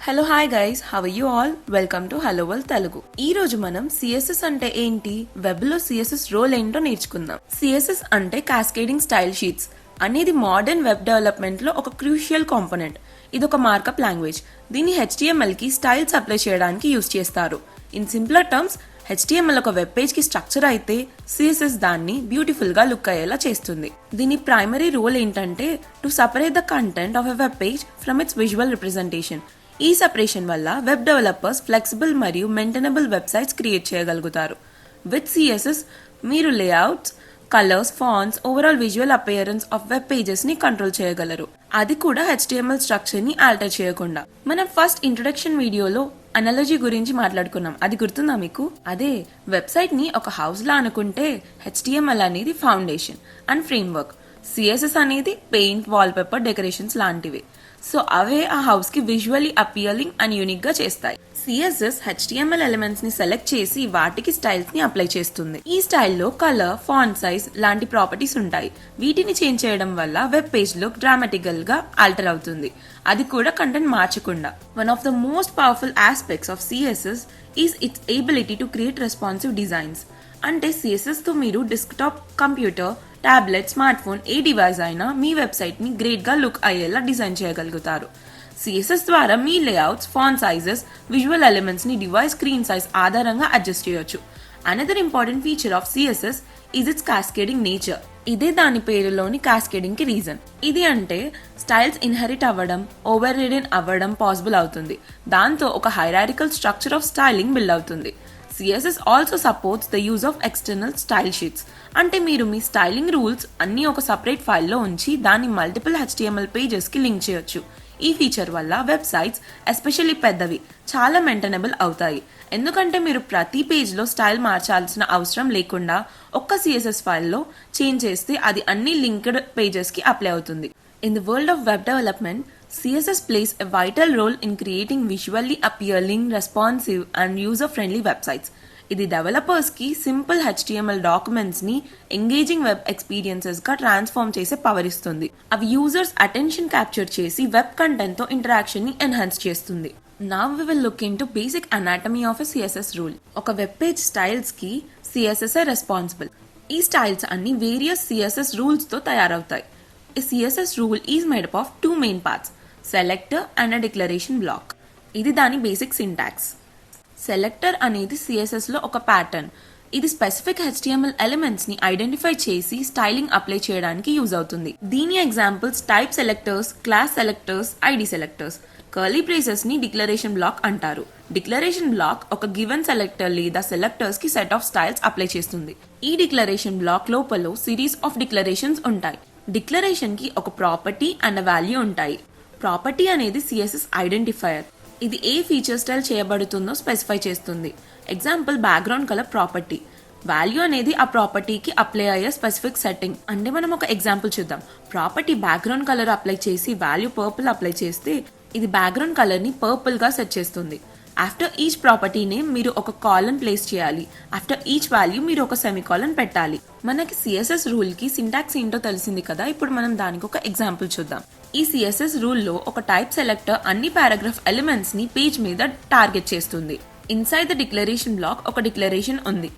Hello hi guys, how are you all? Welcome to hello world Telugu. ఈ రోజు మనం CSS అంటే ఏంటి, వెబ్ లో సిఎస్ఎస్ రోల్ ఏంటో నేర్చుకుందాం. సిఎస్ఎస్ అంటే కాస్కేడింగ్ స్టైల్ షీట్స్ అనేది మోడర్న్ వెబ్ డెవలప్మెంట్ లో ఒక క్రూషియల్ కాంపోనెంట్. ఇది ఒక మార్కప్ లాంగ్వేజ్. దీన్ని HTML కి స్టైల్స్ అప్లై చేయడానికి యూజ్ చేస్తారు. ఇన్ సింప్లర్ టర్మ్స్, HTML ఒక వెబ్ పేజ్ కి స్ట్రక్చర్ అయితే CSS దాన్ని బ్యూటిఫుల్ గా లుక్ అయ్యేలా చేస్తుంది. దీని ప్రైమరీ రోల్ ఏంటంటే to separate the content of a web page from it's visual representation. ఈ సెపరేషన్ వల్ల వెబ్ డెవలపర్స్ ఫ్లెక్సిబుల్ మరియు మెయింటైనబుల్ వెబ్సైట్స్ క్రియేట్ చేయగలుగుతారు. విత్ CSS మీరు layouts, colours, fonts, overall visual appearance of web pages ని control చేయగలరు. అది కూడా HTML structure ని ఆల్టర్ చేయకుండా. మనం ఫస్ట్ ఇంట్రొడక్షన్ వీడియోలో అనాలజీ గురించి మాట్లాడుకున్నాం, అది గుర్తుందా మీకు? అదే వెబ్సైట్ ని ఒక హౌస్ లా అనుకుంటే HTML అనేది ఫౌండేషన్ అండ్ ఫ్రేమ్వర్క్, CSS అనేది పెయింట్, వాల్ పేపర్, డెకరేషన్స్ లాంటివి. సో అవే ఆ హౌస్ కి విజువల్లీ అపియలింగ్ అండ్ యూనిక్ గా చేస్తాయి. CSS HTML ఎలిమెంట్స్ ని సెలెక్ట్ చేసి వాటికి స్టైల్స్ ని అప్లై చేస్తుంది. ఈ స్టైల్లో కలర్, ఫాంట్ సైజ్ లాంటి ప్రాపర్టీస్ ఉంటాయి. వీటిని చేంజ్ చేయడం వల్ల వెబ్ పేజ్ లుక్ డ్రామాటికల్ గా ఆల్టర్ అవుతుంది, అది కూడా కంటెంట్ మార్చకుండా. One of the most powerful aspects of CSS is its ability to create responsive designs. అంటే CSS తో మీరు desktop computer, tablet, smart phone ఏ డివైస్ అయినా మీ వెబ్సైట్ ని గ్రేట్ గా లుక్ అయ్యేలా డిజైన్ చేయగలుగుతారు. CSS ద్వారా మీ layouts, font sizes, visual elements ని డివైస్ స్క్రీన్ సైజ్ ఆధారంగా అడ్జస్ట్ చేయొచ్చు. Another important feature of CSS is its cascading nature. ఇదే దాని పేరులోని కాస్కేడింగ్ కి రీజన్. ఇది అంటే స్టైల్స్ ఇన్హెరిట్ అవ్వడం, ఓవర్ రిడెన్ అవ్వడం పాసిబుల్ అవుతుంది. దాంతో ఒక hierarchical structure of styling build అవుతుంది. CSS also supports the use of external style sheets. అంటే మీరు మీ స్టైలింగ్ రూల్స్ అన్ని ఒక సపరేట్ ఫైల్లో ఉంచి దాన్ని మల్టిపుల్ HTML పేజెస్ కి లింక్ చేయొచ్చు. ఈ ఫీచర్ వల్ల వెబ్సైట్స్, ఎస్పెషల్లీ పెద్దవి, చాలా మెయింటైనబుల్ అవుతాయి. ఎందుకంటే మీరు ప్రతి పేజ్ లో స్టైల్ మార్చాల్సిన అవసరం లేకుండా ఒక్క CSS ఫైల్లో చేంజ్ చేస్తే అది అన్ని లింక్డ్ పేజెస్ కి అప్లై అవుతుంది. In the world of web development, CSS plays a vital role in creating visually appealing, responsive and user-friendly websites. ఇది డెవలపర్స్ కి సింపుల్ HTML డాక్యుమెంట్స్ ని ఎంగేజింగ్ వెబ్ ఎక్స్పీరియన్సెస్ గా ట్రాన్స్ఫార్మ్ చేసే పవర్ ఇస్తుంది. అవి users attention capture చేసి web content తో interaction ని ఎన్హాన్స్ చేస్తుంది. Now we will look into basic anatomy of a CSS rule. ఒక వెబ్ పేజ్ స్టైల్స్ కి CSS రెస్పాన్సిబుల్. ఈ స్టైల్స్ అన్ని వేరియస్ CSS రూల్స్ తో తయారవుతాయి. A CSS rule is made up of two main parts, selector and a declaration block. ఇది దాని basic syntax. Selector అనేది CSS లో ఒక ప్యాటర్న్. ఇది స్పెసిఫిక్ HTML ఎలిమెంట్స్ ని ఐడెంటిఫై చేసి స్టైలింగ్ అప్లై చేయడానికి యూజ్ అవుతుంది. దీని examples type selectors, class selectors, ID selectors. Curly braces ని డిక్లరేషన్ బ్లాక్ అంటారు. డిక్లరేషన్ బ్లాక్ ఒక గివెన్ సెలెక్టర్ లేదా సెలెక్టర్స్ కి సెట్ ఆఫ్ స్టైల్స్ అప్లై చేస్తుంది. ఈ డిక్లరేషన్ బ్లాక్ లోపల సిరీస్ ఆఫ్ డిక్లరేషన్స్ ఉంటాయి. డిక్లరేషన్ కి ఒక ప్రాపర్టీ అండ్ వాల్యూ ఉంటాయి. ప్రాపర్టీ అనేది CSS ఐడెంటిఫైయర్. ఇది ఏ ఫీచర్ స్టైల్ చేయబడుతుందో స్పెసిఫై చేస్తుంది. Example background colour property. Value అనేది ఆ ప్రాపర్టీకి అప్లై అయ్యే స్పెసిఫిక్ సెట్టింగ్. అంటే మనం ఒక ఎగ్జాంపుల్ చూద్దాం. ప్రాపర్టీ బ్యాక్గ్రౌండ్ కలర్ అప్లై చేసి వాల్యూ పర్పుల్ అప్లై చేస్తే ఇది బ్యాక్గ్రౌండ్ కలర్ ని పర్పుల్ గా సెట్ చేస్తుంది. ఆఫ్టర్ ఈచ్ ప్రాపర్టీ నేమ్ మీరు ఒక కాలన్ ప్లేస్ చేయాలి. ఆఫ్టర్ ఈచ్ వాల్యూ మీరు ఒక సెమీకాలన్ పెట్టాలి. మనకి CSS రూల్ కి సింటాక్స్ ఏంటో తెలిసింది కదా, ఇప్పుడు మనం దానికి ఒక ఎగ్జాంపుల్ చూద్దాం. ఈ CSS రూల్ లో ఒక టైప్ సెలెక్టర్ అన్ని పారాగ్రాఫ్ ఎలిమెంట్స్ ని పేజ్ మీద టార్గెట్ చేస్తుంది. ఇన్సైడ్ ద డిక్లరేషన్ బ్లాక్ ఒక డిక్లరేషన్ ఉంది.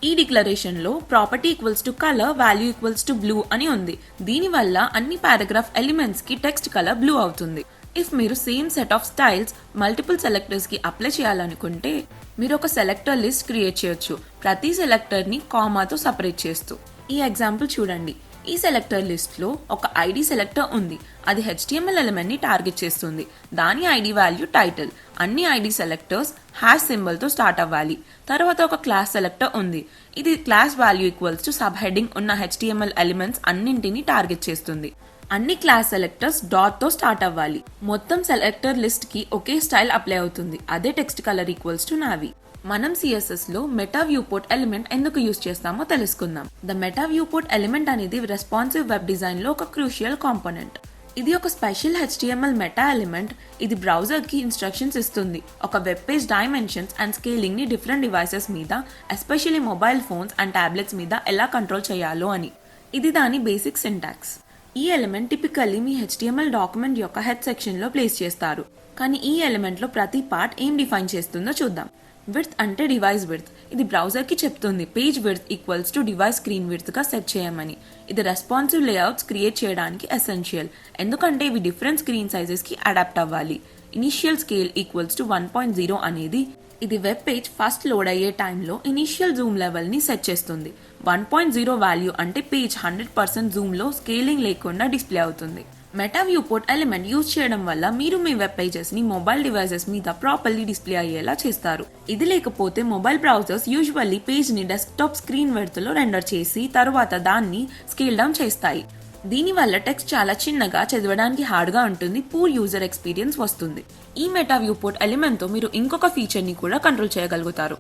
ఈ డిక్లరేషన్ లో property equals to colour, value equals to blue అని ఉంది. దీని వల్ల అన్ని పారాగ్రాఫ్ ఎలిమెంట్స్ కి టెక్స్ట్ కలర్ బ్లూ అవుతుంది. ఇఫ్ మీరు same set of styles multiple selectors కి అప్లై చేయాలనుకుంటే మీరు ఒక సెలెక్టర్ లిస్ట్ క్రియేట్ చేయొచ్చు, ప్రతి సెలెక్టర్ ని కామాతో సపరేట్ చేస్తూ. ఈ ఎగ్జాంపుల్ చూడండి. ఈ సెలెక్టర్ లిస్ట్ లో ఒక ID సెలెక్టర్ ఉంది. అది HTML ఎలిమెంట్ ని టార్గెట్ చేస్తుంది. దాని ID వాల్యూ టైటిల్. అన్ని ID సెలెక్టర్స్ హ్యాష్ సింబల్ తో స్టార్ట్ అవ్వాలి. తర్వాత ఒక క్లాస్ సెలెక్టర్ ఉంది. ఇది class value equals to sub heading ఉన్న HTML ఎలిమెంట్స్ అన్నింటినీ టార్గెట్ చేస్తుంది. అన్ని క్లాస్ సెలెక్టర్స్ డాట్ తో స్టార్ట్ అవ్వాలి. మొత్తం సెలెక్టర్ లిస్ట్ కి ఒకే స్టైల్ అప్లై అవుతుంది. అదే text colour equals to navy. మనం CSS లో మెటా వ్యూపోర్ట్ ఎలిమెంట్ ఎందుకు యూజ్ చేస్తామో తెలుసుకుందాం. ద మెటా వ్యూపోర్ట్ ఎలిమెంట్ అనేది రెస్పాన్సివ్ వెబ్ డిజైన్ లో ఒక క్రూషియల్ కాంపోనెంట్. ఇది ఒక స్పెషల్ HTML మెటా ఎలిమెంట్. ఇది బ్రౌజర్ కి ఇన్స్ట్రక్షన్స్ ఇస్తుంది. ఒక web page dimensions and scaling ని డిఫరెంట్ డివైసెస్ మీద, especially mobile phones and tablets మీద ఎలా కంట్రోల్ చేయాలో అని. ఇది దాని బేసిక్ సింటాక్స్. ఈ ఎలిమెంట్ టిపికల్లీ మీ HTML డాక్యుమెంట్ యొక్క హెడ్ సెక్షన్ లో ప్లేస్ చేస్తారు. కానీ ఈ ఎలిమెంట్ లో ప్రతి పార్ట్ ఏం డిఫైన్ చేస్తుందో చూద్దాం. విడ్త్ అంటే డివైస్ విడ్త్. ఇది బ్రౌజర్ కి చెప్తుంది page width equals to device screen width గా సెట్ చేయమని. ఇది రెస్పాన్సివ్ లేఅవుట్స్ క్రియేట్ చేయడానికి ఎసెన్షియల్, ఎందుకంటే ఇవి డిఫరెంట్ స్క్రీన్ సైజెస్ కి అడాప్ట్ అవ్వాలి. ఇనిషియల్ స్కేల్ ఈక్వల్స్ టు 1.0 అనేది ఇది వెబ్ పేజ్ ఫస్ట్ లోడ్ అయ్యే టైంలో ఇనిషియల్ జూమ్ లెవెల్ ని సెట్ చేస్తుంది. 1.0 వాల్యూ అంటే పేజ్ 100% జూమ్ లో స్కేలింగ్ లేకుండా డిస్ప్లే అవుతుంది. Meta view port element use చేయడం వల్ల మీరు మీ వెబ్ పేజెస్ ని మొబైల్ డివైసెస్ మీద ప్రాపర్లీ డిస్ప్లే అయ్యేలా చేస్తారు. ఇది లేకపోతే మొబైల్ బ్రౌజర్స్ యూజువల్లీ పేజ్ ని డెస్క్టాప్ స్క్రీన్ విడ్త్ లో రెండర్ చేసి తర్వాత దాన్ని స్కేల్ డౌన్ చేస్తాయి. దీనివల్ల టెక్స్ట్ చాలా చిన్నగా చదవడానికి హార్డ్ గా ఉంటుంది, పూర్ యూజర్ ఎక్స్పీరియన్స్ వస్తుంది. ఈ మెటా వ్యూ పోర్ట్ ఎలిమెంట్ తో మీరు ఇంకొక ఫీచర్ ని కూడా కంట్రోల్ చేయగలుగుతారు.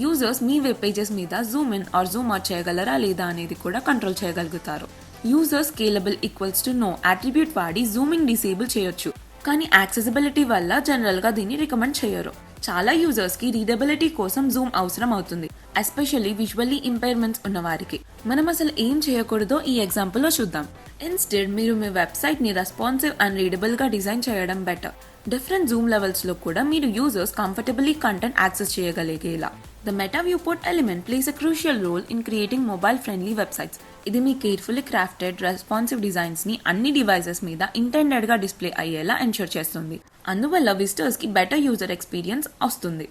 యూజర్స్ మీ వెబ్ పేజెస్ మీద zoom in or zoom out చేయగలరా లేదా అనేది కూడా కంట్రోల్ చేయగలుగుతారు. User scalable equals to no attribute వాడి జూమింగ్ డిసేబుల్ చేయొచ్చు, కానీ యాక్సెసిబిలిటీ వల్ల జనరల్ గా దీన్ని రికమెండ్ చేయరు. చాలా యూజర్స్ కి రీడబిలిటీ కోసం జూమ్ అవసరం అవుతుంది, ఎస్పెషల్లీ విజువల్లీ ఇంపైర్మెంట్స్ ఉన్న వారికి. మనం అసలు ఏం చేయకూడదో ఈ ఎగ్జాంపుల్ లో చూద్దాం. ఇన్స్టెడ్ మీరు మీ వెబ్సైట్ ని రెస్పాన్సివ్ అండ్ రీడబుల్ గా డిజైన్ చేయడం బెటర్. డిఫరెంట్ జూమ్ లెవెల్స్ లో కూడా మీరు యూజర్స్ కంఫర్టబుల్లీ కంటెంట్ యాక్సెస్ చేయగలిగేలా. The Meta Viewport element plays a crucial role in creating mobile-friendly websites. ఇది me carefully crafted responsive designs ని అన్ని డివైసెస్ మీద ఇంటెండెడ్ గా డిస్ప్లే అయ్యేలా ఎన్షూర్ చేస్తుంది. అందువల్ల విజిటర్స్ కి బెటర్ యూజర్ ఎక్స్పీరియన్స్ వస్తుంది.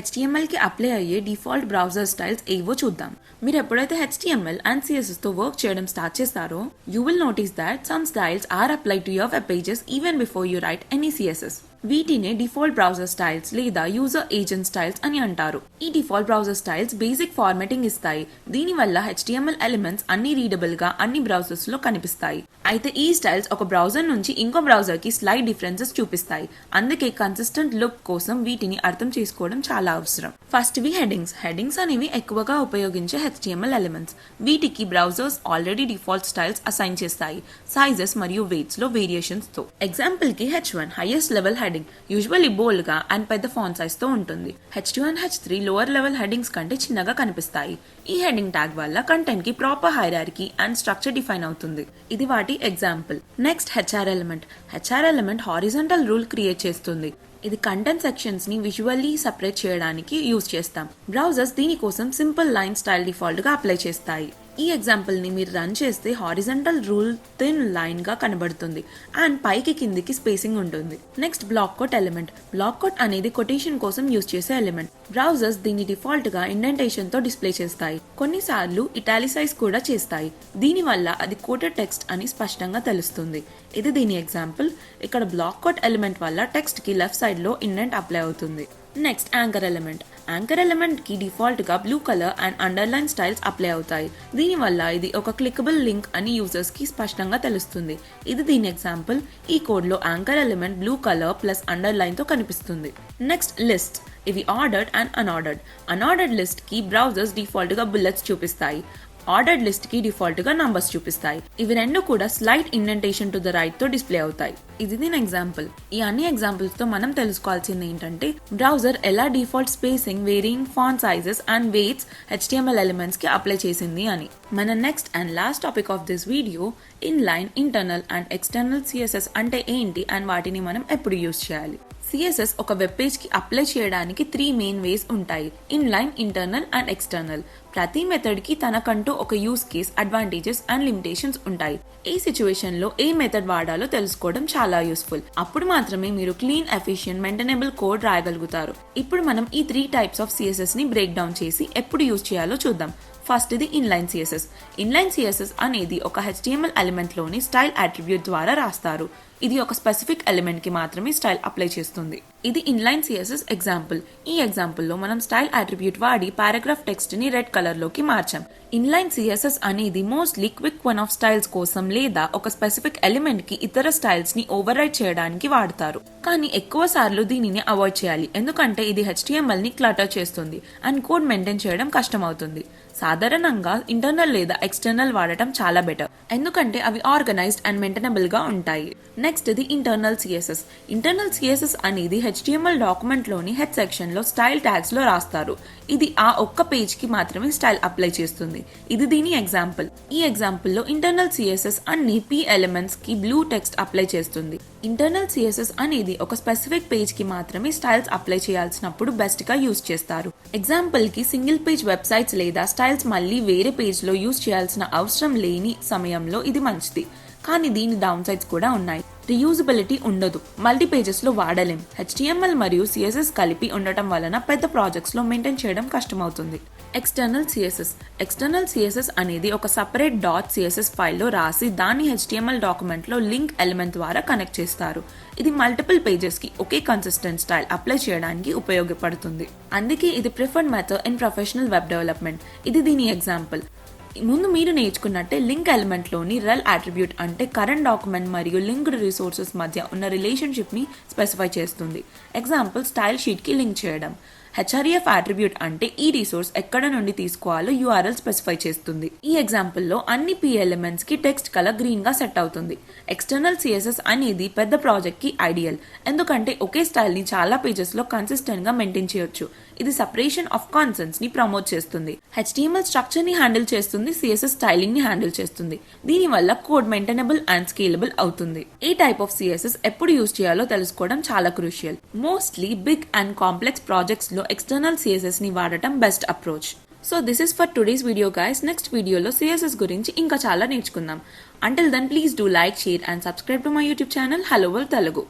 HTML కి అప్లై అయ్యే డిఫాల్ట్ బ్రౌజర్ స్టైల్స్ ఏవో చూద్దాం. మీరు ఎప్పుడైతే HTML అండ్ CSS తో వర్క్ చేయడం స్టార్ట్ చేస్తారో you will notice that some styles are applied to your web pages even before you write any CSS. వీటినే డిఫాల్ట్ బ్రౌజర్ స్టైల్స్ లేదా యూజర్ ఏజెంట్ స్టైల్స్ అని అంటారు. ఈ default browser styles basic formatting ఇస్తాయి. దీనివల్ల HTML elements అన్ని readable గా అన్ని బ్రౌజర్స్ లో కనిపిస్తాయి. అయితే ఈ స్టైల్స్ ఒక బ్రౌజర్ నుంచి ఇంకో బ్రౌజర్ కి స్లైడ్ డిఫరెన్సెస్ చూపిస్తాయి. అందుకే కన్సిస్టెంట్ లుక్ కోసం వీటిని అర్థం చేసుకోవడం చాలా అవసరం. ఫస్ట్ వి హెడింగ్స్. హెడింగ్స్ అనేవి ఎక్కువగా ఉపయోగించే HTML ఎలిమెంట్స్. వీటికి browsers already default styles assign చేస్తాయి, సైజెస్ మరియు వెయిట్స్ లో వేరియేషన్స్ తో. ఎగ్జాంపుల్ కి H1 highest level heading usually bold గా అండ్ పెద్ద ఫాంట్ సైజ్ తో ఉంటుంది. H2 and H3 lower level headings కంటే చిన్నగా కనిపిస్తాయి. ఈ హెడింగ్ ట్యాగ్ వల్ల కంటెంట్ కి proper hierarchy and structure define అవుతుంది. ఇది వాటి example. Next HR element. HR element horizontal rule create చేస్తుంది. ఇది కంటెంట్ సెక్షన్స్ ని విజువల్లీ సెపరేట్ చేయడానికి యూజ్ చేస్తాం. బ్రౌజర్స్ దీనికోసం సింపుల్ లైన్ స్టైల్ డిఫాల్ట్ గా అప్లై చేస్తాయి. ఈ ఎగ్జాంపుల్ ని మీరు రన్ చేస్తే హారిజంటల్ రూల్ థిన్ లైన్ గా కనబడుతుంది అండ్ పైకి కిందికి స్పేసింగ్ ఉంటుంది. Next block quote element. Block quote అనేది కొటేషన్ కోసం యూజ్ చేసే ఎలిమెంట్. బ్రౌజర్స్ దీన్ని డిఫాల్ట్ గా ఇండెంటేషన్ తో డిస్ప్లే చేస్తాయి, కొన్నిసార్లు ఇటాలిసైజ్ కూడా చేస్తాయి. దీనివల్ల అది కోటెడ్ టెక్స్ట్ అని స్పష్టంగా తెలుస్తుంది. ఇది దీని ఎగ్జాంపుల్. ఇక్కడ బ్లాక్ కోట్ ఎలిమెంట్ వల్ల టెక్స్ట్ కి లెఫ్ట్ సైడ్ లో ఇండెంట్ అప్లై అవుతుంది. Next anchor element. Anchor element కి డిఫాల్ట్ గా blue colour and underline styles apply అవుతాయి. దీనివల్ల ఇది ఒక క్లికబుల్ లింక్ అని యూజర్స్ కి స్పష్టంగా తెలుస్తుంది. ఇది దీని ఎగ్జాంపుల్. ఈ కోడ్ లో anchor element blue colour plus underline తో కనిపిస్తుంది. Next list. ఇవి ordered and unordered. Unordered list కి బ్రౌజర్స్ డిఫాల్ట్ గా బుల్లెట్స్ చూపిస్తాయి. ఆర్డర్డ్ లిస్ట్ కి డిఫాల్ట్ గా నంబర్స్ చూపిస్తాయి. ఇవి రెండు కూడా slight indentation to the right తో డిస్ప్లే అవుతాయి. ఇది దీని ఎగ్జాంపుల్. ఈ అన్ని ఎగ్జాంపుల్స్ తో మనం తెలుసుకోవాల్సింది ఏంటంటే బ్రౌజర్ ఎలా default spacing, varying font sizes and weights HTML elements కి అప్లై చేసింది అని. మన next and last topic of this video inline, internal and external CSS అంటే ఏంటి అండ్ వాటిని మనం ఎప్పుడు యూజ్ చేయాలి. CSS ఒక వెబ్ పేజ్ కి అప్లై చేయడానికి 3 మెయిన్ వేస్ ఉంటాయి: ఇన్లైన్, ఇంటర్నల్ అండ్ ఎక్స్టర్నల్. ప్రతి మెథడ్ కి తనకంటూ ఒక use case, advantages and limitations ఉంటాయి. ఏ సిచ్యువేషన్ లో ఏ మెథడ్ వాడాలో తెలుసుకోవడం చాలా యూస్ఫుల్. అప్పుడు మాత్రమే మీరు క్లీన్, ఎఫిషియెంట్, మెయింటైనబుల్ కోడ్ రాయగలుగుతారు. ఇప్పుడు మనం ఈ 3 టైప్స్ ఆఫ్ CSS ని బ్రేక్ డౌన్ చేసి ఎప్పుడు యూజ్ చేయాలో చూద్దాం. ఫస్ట్ ఇది ఇన్లైన్ CSS. ఇన్లైన్ CSS అనేది ఒక HTML ఎలిమెంట్ లోని స్టైల్ అట్రిబ్యూట్ ద్వారా రాస్తారు. ఇది ఒక స్పెసిఫిక్ ఎలిమెంట్ కి మాత్రమే స్టైల్ అప్లై చేస్తుంది. ఇది ఇన్లైన్ CSS ఎగ్జాంపుల్. ఈ ఎగ్జాంపుల్ లో మనం స్టైల్ అట్రిబ్యూట్ వాడి పారాగ్రాఫ్ టెక్స్ట్ ని రెడ్ కలర్ లోకి మార్చాం. ఇన్లైన్ CSS అనేది mostly quick one of styles కోసం లేదా ఒక స్పెసిఫిక్ ఎలిమెంట్ కి ఇతర స్టైల్స్ ని ఓవర్ రైట్ చేయడానికి వాడతారు. కానీ ఎక్కువ సార్లు దీనిని అవాయిడ్ చేయాలి, ఎందుకంటే ఇది HTML ని క్లటర్ చేస్తుంది అండ్ కోడ్ మెయింటైన్ చేయడం కష్టం అవుతుంది. సాధారణంగా ఇంటర్నల్ లేదా ఎక్స్టర్నల్ వాడటం చాలా బెటర్, ఎందుకంటే అవి ఆర్గనైజ్డ్ అండ్ మెయింటైనబుల్ గా ఉంటాయి. నెక్స్ట్ నెక్స్ట్ ఇది ఇంటర్నల్ సిఎస్ఎస్. ఇంటర్నల్ సిఎస్ఎస్ అనేది HTML డాక్యుమెంట్ లోని హెడ్ సెక్షన్ లో స్టైల్ ట్యాగ్స్ లో రాస్తారు. ఇది ఆ ఒక్క పేజ్ కి మాత్రమే స్టైల్ అప్లై చేస్తుంది. ఇది దీని ఎగ్జాంపుల్. ఈ ఎగ్జాంపుల్ లో ఇంటర్నల్ సిఎస్ఎస్ అన్ని P ఎలిమెంట్స్ కి బ్లూ టెక్స్ట్ అప్లై చేస్తుంది. ఇంటర్నల్ సిఎస్ఎస్ అనేది ఒక స్పెసిఫిక్ పేజ్ కి మాత్రమే స్టైల్స్ అప్లై చేయాల్సినప్పుడు బెస్ట్ గా యూజ్ చేస్తారు. ఎగ్జాంపుల్ కి సింగిల్ పేజ్ వెబ్సైట్స్ లేదా స్టైల్స్ మళ్ళీ వేరే పేజ్ లో యూజ్ చేయాల్సిన అవసరం లేని సమయంలో ఇది మంచిది. కానీ దీని డౌన్ సైడ్స్ కూడా ఉన్నాయి. రీయూజబిలిటీ ఉండదు, మల్టీ పేజెస్ లో వాడలేం. HTML మరియు CSS కలిపి ఉండటం వలన పెద్ద ప్రాజెక్ట్స్ లో మెయింటైన్ చేయడం కష్టమవుతుంది. External CSS. ఎక్స్టర్నల్ సిఎస్ఎస్ అనేది ఒక సపరేట్ .css ఫైల్లో రాసి దాన్ని HTML డాక్యుమెంట్ లో లింక్ ఎలిమెంట్ ద్వారా కనెక్ట్ చేస్తారు. ఇది మల్టిపుల్ పేజెస్ కి ఒకే కన్సిస్టెంట్ స్టైల్ అప్లై చేయడానికి ఉపయోగపడుతుంది. అందుకే ఇది preferred method in professional web development. ఇది దీని ఎగ్జాంపుల్. ముందు మీరు నేర్చుకున్నట్టే లింక్ ఎలిమెంట్ లోని రెల్ అట్రిబ్యూట్ అంటే కరెంట్ డాక్యుమెంట్ మరియు లింక్డ్ రిసోర్సెస్ మధ్య ఉన్న రిలేషన్షిప్ ని స్పెసిఫై చేస్తుంది. ఎగ్జాంపుల్ స్టైల్ షీట్ కి లింక్ చేయడం. href అట్రిబ్యూట్ అంటే ఈ రిసోర్స్ ఎక్కడ నుండి తీసుకోవాలో URL స్పెసిఫై చేస్తుంది. ఈ ఎగ్జాంపుల్ లో అన్ని P ఎలిమెంట్స్ కి టెక్స్ట్ కలర్ గ్రీన్ గా సెట్ అవుతుంది. ఎక్స్టర్నల్ సిఎస్ఎస్ అనేది పెద్ద ప్రాజెక్ట్ కి ఐడియల్, ఎందుకంటే ఒకే స్టైల్ ని చాలా పేజెస్ లో కన్సిస్టెంట్ గా మెయింటైన్ చేయొచ్చు. ఇది సెపరేషన్ ఆఫ్ కాన్సెప్ట్స్ ని ప్రమోట్ చేస్తుంది. HTML స్ట్రక్చర్ ని హ్యాండిల్ చేస్తుంది, CSS స్టైలింగ్ ని హ్యాండిల్ చేస్తుంది. దీని వల్ల కోడ్ మెయింటైనబుల్ అండ్ స్కేలబుల్ అవుతుంది. ఏ టైప్ ఆఫ్ CSS ఎప్పుడు యూజ్ చేయాలో తెలుసుకోవడం చాలా crucial. Mostly big and complex projects లో ఎక్స్టర్నల్ CSS ని వాడటం best approach. So this is for today's video guys. Next వీడియోలో CSS గురించి ఇంకా చాలా నేర్చుకుందాం. Until then, please do like, share and subscribe to my YouTube channel Hello World Telugu.